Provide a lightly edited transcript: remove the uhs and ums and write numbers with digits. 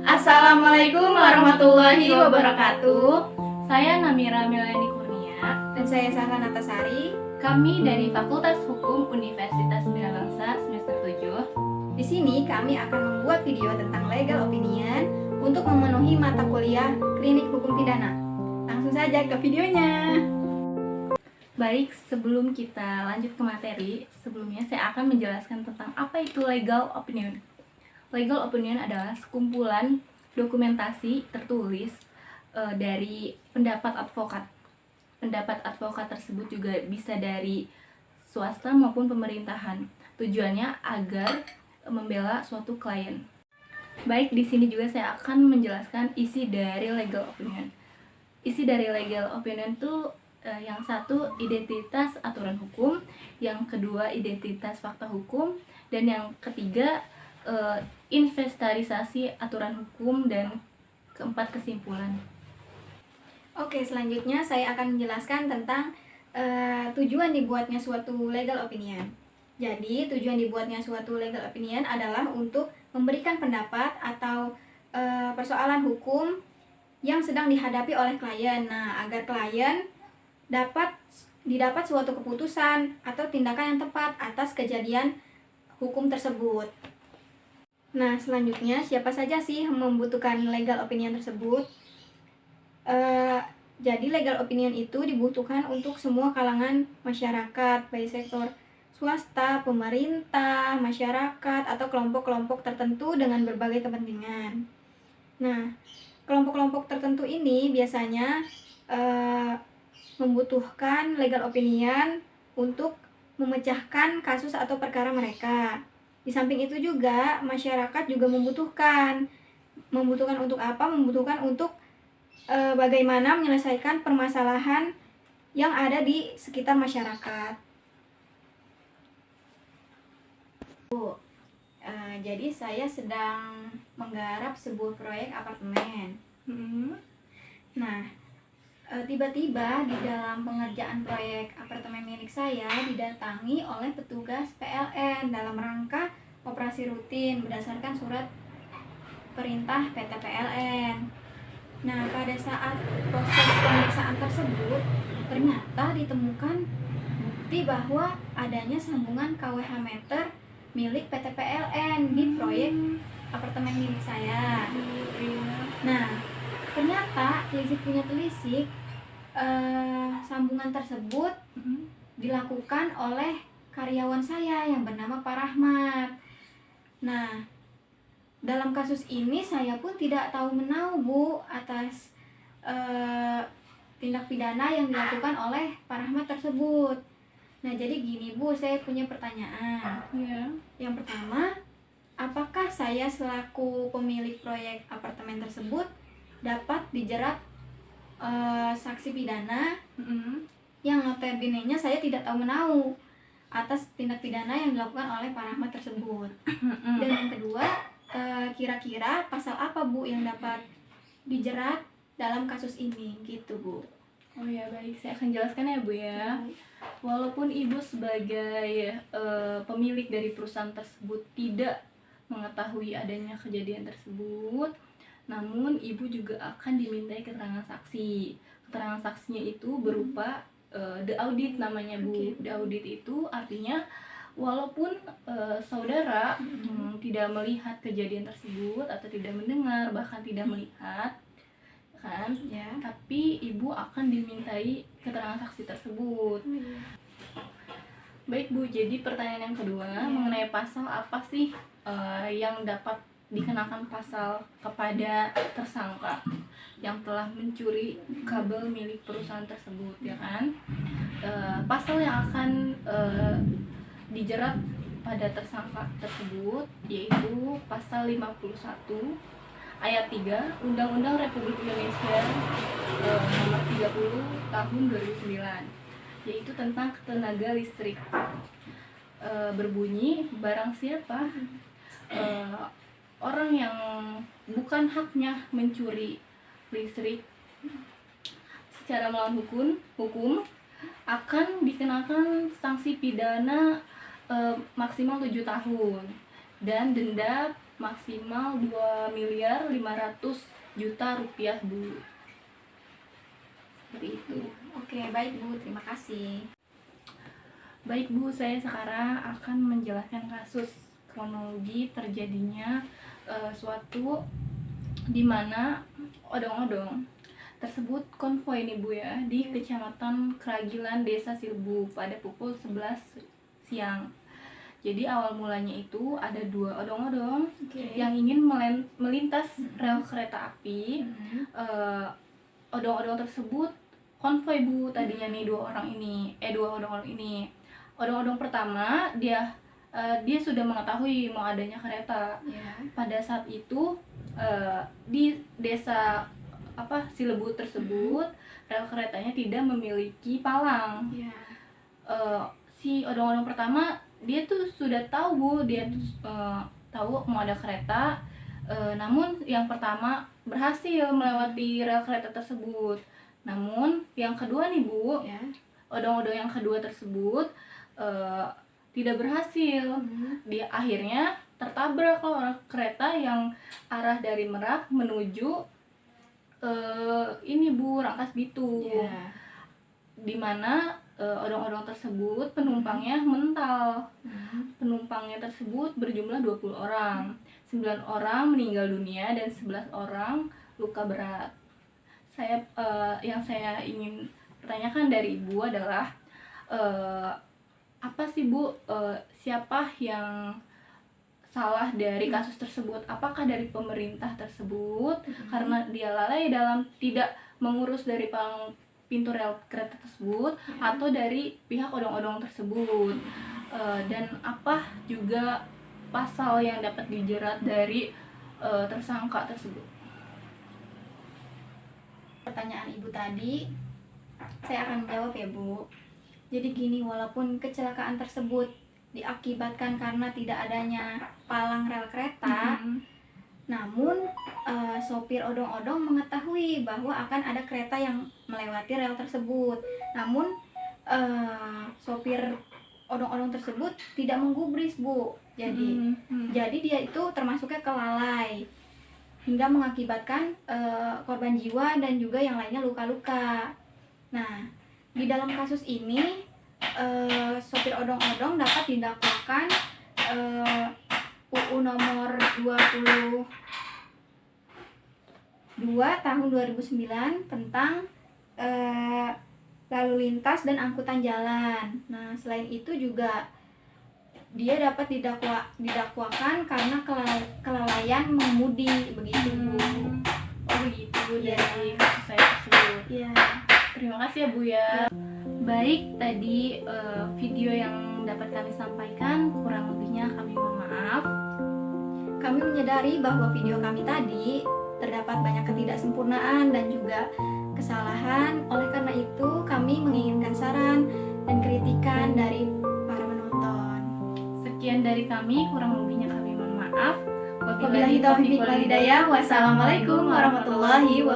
Assalamualaikum warahmatullahi wabarakatuh. Saya Namira Melani Kurnia. Dan saya Sahla Natasari. Kami dari Fakultas Hukum Universitas Bina Bangsa semester 7. Di sini kami akan membuat video tentang legal opinion untuk memenuhi mata kuliah Klinik Hukum Pidana. Langsung saja ke videonya. Baik, sebelum kita lanjut ke materi, sebelumnya saya akan menjelaskan tentang apa itu legal opinion. Legal opinion adalah sekumpulan dokumentasi tertulis dari pendapat advokat. Pendapat advokat tersebut juga bisa dari swasta maupun pemerintahan. Tujuannya agar membela suatu klien. Baik, di sini juga saya akan menjelaskan isi dari legal opinion. Isi dari legal opinion itu yang satu identitas aturan hukum, yang kedua identitas fakta hukum, dan yang ketiga inventarisasi aturan hukum, dan keempat kesimpulan. Oke, selanjutnya saya akan menjelaskan tentang tujuan dibuatnya suatu legal opinion. Jadi, tujuan dibuatnya suatu legal opinion adalah untuk memberikan pendapat atau persoalan hukum yang sedang dihadapi oleh klien. Nah, agar klien didapat suatu keputusan atau tindakan yang tepat atas kejadian hukum tersebut. Nah, selanjutnya siapa saja sih yang membutuhkan legal opinion tersebut? Jadi legal opinion itu dibutuhkan untuk semua kalangan masyarakat, baik sektor swasta, pemerintah, masyarakat, atau kelompok-kelompok tertentu dengan berbagai kepentingan. Nah, kelompok-kelompok tertentu ini biasanya membutuhkan legal opinion untuk memecahkan kasus atau perkara mereka. Di samping itu juga masyarakat juga membutuhkan untuk apa? Membutuhkan untuk bagaimana menyelesaikan permasalahan yang ada di sekitar masyarakat. Jadi saya sedang menggarap sebuah proyek apartemen. Nah, tiba-tiba di dalam pengerjaan proyek apartemen milik saya didatangi oleh petugas PLN dalam rangka operasi rutin berdasarkan surat perintah PT PLN. Nah, pada saat proses pemeriksaan tersebut ternyata ditemukan bukti bahwa adanya sambungan KWH meter milik PT PLN di proyek apartemen milik saya. Nah, ternyata telisik punya telisik sambungan tersebut dilakukan oleh karyawan saya yang bernama Pak Rahmat. Nah, dalam kasus ini saya pun tidak tahu menahu, Bu, atas tindak pidana yang dilakukan oleh Pak Rahmat tersebut. Nah, jadi gini, Bu, saya punya pertanyaan. Yang pertama, apakah saya selaku pemilik proyek apartemen tersebut dapat dijerat saksi pidana yang notabene-nya saya tidak tahu menahu atas tindak pidana yang dilakukan oleh Pak Rahmat tersebut. Dan yang kedua, kira-kira pasal apa, Bu, yang dapat dijerat dalam kasus ini, gitu, Bu? Oh ya, baik, saya akan jelaskan ya, Bu ya. Walaupun Ibu sebagai pemilik dari perusahaan tersebut tidak mengetahui adanya kejadian tersebut, namun Ibu juga akan dimintai keterangan saksi. Keterangan saksinya itu berupa the audit namanya, Bu. The audit itu artinya walaupun saudara tidak melihat kejadian tersebut atau tidak mendengar, bahkan tidak melihat, kan? Ya. Tapi Ibu akan dimintai keterangan saksi tersebut. Baik, Bu, jadi pertanyaan yang kedua mengenai pasal apa sih yang dapat dikenakan pasal kepada tersangka yang telah mencuri kabel milik perusahaan tersebut, ya kan? Pasal yang akan dijerat pada tersangka tersebut yaitu pasal 51 ayat 3 Undang-Undang Republik Indonesia nomor 30 tahun 2009, yaitu tentang tenaga listrik. Berbunyi, barang siapa orang yang bukan haknya mencuri listrik secara melawan hukum akan dikenakan sanksi pidana maksimal 7 tahun dan denda maksimal 2.500.000.000 rupiah, Bu. Seperti itu. Oke, baik Bu, terima kasih. Baik Bu, saya sekarang akan menjelaskan kasus kronologi terjadinya suatu di mana odong-odong tersebut konvoi nih Bu ya di Kecamatan Keragilan, Desa Silbu pada pukul 11 siang. Jadi awal mulanya itu ada 2 odong-odong yang ingin melintas rel kereta api. Odong-odong tersebut konvoi Bu tadinya nih dua odong-odong ini. Odong-odong pertama dia sudah mengetahui mau adanya kereta. Pada saat itu di desa Silebut tersebut rel keretanya tidak memiliki palang. Si odong-odong pertama dia tuh sudah tahu Bu, dia tuh tahu mau ada kereta, namun yang pertama berhasil melewati rel kereta tersebut. Namun yang kedua nih Bu, odong-odong yang kedua tersebut tidak berhasil. Dia akhirnya tertabrak oleh kereta yang arah dari Merak menuju ini Bu, Rangkas Bitung. Dimana odong-odong tersebut penumpangnya mental. Penumpangnya tersebut berjumlah 20 orang. 9 orang meninggal dunia dan 11 orang luka berat. Yang saya ingin pertanyakan dari Ibu adalah apa sih Bu, siapa yang salah dari kasus tersebut? Apakah dari pemerintah tersebut karena dia lalai dalam tidak mengurus dari pintu rel kereta tersebut, atau dari pihak odong-odong tersebut? Dan apa juga pasal yang dapat dijerat dari tersangka tersebut? Pertanyaan Ibu tadi saya akan menjawab ya Bu. Jadi gini, walaupun kecelakaan tersebut diakibatkan karena tidak adanya palang rel kereta, namun sopir odong-odong mengetahui bahwa akan ada kereta yang melewati rel tersebut. Namun sopir odong-odong tersebut tidak menggubris Bu. Jadi dia itu termasuknya kelalai hingga mengakibatkan korban jiwa dan juga yang lainnya luka-luka. Nah, di dalam kasus ini sopir odong-odong dapat didakwakan UU nomor 22 tahun 2009 tentang lalu lintas dan angkutan jalan. Nah, selain itu juga dia dapat didakwakan karena kelalaian mengemudi, begitu Bu. Oh begitu, dari kasus saya tersebut. Terima kasih ya Bu ya. Baik, tadi video yang dapat kami sampaikan, kurang lebihnya kami mohon maaf. Kami menyadari bahwa video kami tadi terdapat banyak ketidaksempurnaan dan juga kesalahan. Oleh karena itu, kami menginginkan saran dan kritikan dari para penonton. Sekian dari kami, kurang lebihnya kami mohon maaf. Wabillahi taufiq wal hidayah. Wassalamualaikum warahmatullahi wabarakatuh.